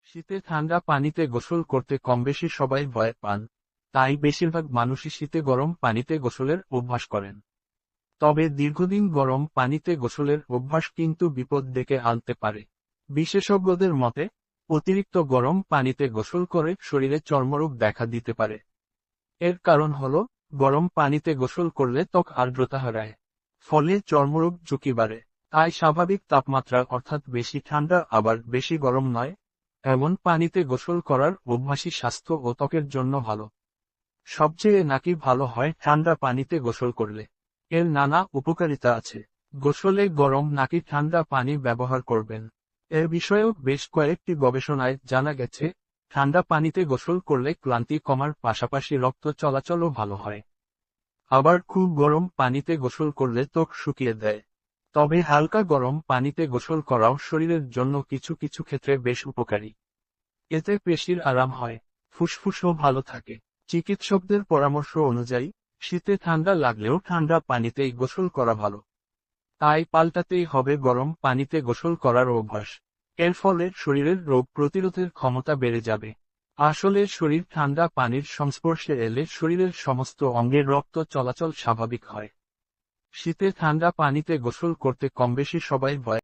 শীতে ঠান্ডা পানিতে গোসল করতে কমবেশি সবাই ভয় পান, তাই বেশিরভাগ মানুষই শীতে গরম পানিতে গোসলের অভ্যাস করেন। তবে দীর্ঘদিন গরম পানিতে গোসলের অভ্যাস কিন্তু বিপদ ডেকে আনতে পারে। বিশেষজ্ঞদের মতে, অতিরিক্ত গরম পানিতে গোসল করে শরীরে চর্মরোগ দেখা দিতে পারে। এর কারণ হল, গরম পানিতে গোসল করলে ত্বক আর্দ্রতা হারায়, ফলে চর্মরোগ ঝুঁকি বাড়ে। তাই স্বাভাবিক তাপমাত্রা অর্থাৎ বেশি ঠান্ডা আবার বেশি গরম নয়, এমন পানিতে গোসল করার অভ্যাসই স্বাস্থ্য ও ত্বকের জন্য ভালো। সবচেয়ে নাকি ভালো হয় ঠান্ডা পানিতে গোসল করলে। এর নানা উপকারিতা আছে। গোসলে গরম নাকি ঠান্ডা পানি ব্যবহার করবেন, এ বিষয়েও বেশ কয়েকটি গবেষণায় জানা গেছে, ঠান্ডা পানিতে গোসল করলে ক্লান্তি কমার পাশাপাশি রক্ত চলাচলও ভালো হয়। আবার খুব গরম পানিতে গোসল করলে ত্বক শুকিয়ে দেয়। তবে হালকা গরম পানিতে গোসল করাও শরীরের জন্য কিছু কিছু ক্ষেত্রে বেশ উপকারী। এতে পেশির আরাম হয়, ফুসফুসও ভালো থাকে। চিকিৎসকদের পরামর্শ অনুযায়ী, শীতে ঠান্ডা লাগলেও ঠান্ডা পানিতেই গোসল করা ভালো। তাই পাল্টাতেই হবে গরম পানিতে গোসল করার অভ্যাস। এর ফলে শরীরের রোগ প্রতিরোধের ক্ষমতা বেড়ে যাবে। আসলে শরীর ঠান্ডা পানির সংস্পর্শে এলে শরীরের সমস্ত অঙ্গের রক্ত চলাচল স্বাভাবিক হয়। শীতে ঠান্ডা পানিতে গোসল করতে কমবেশি সবাই ভয়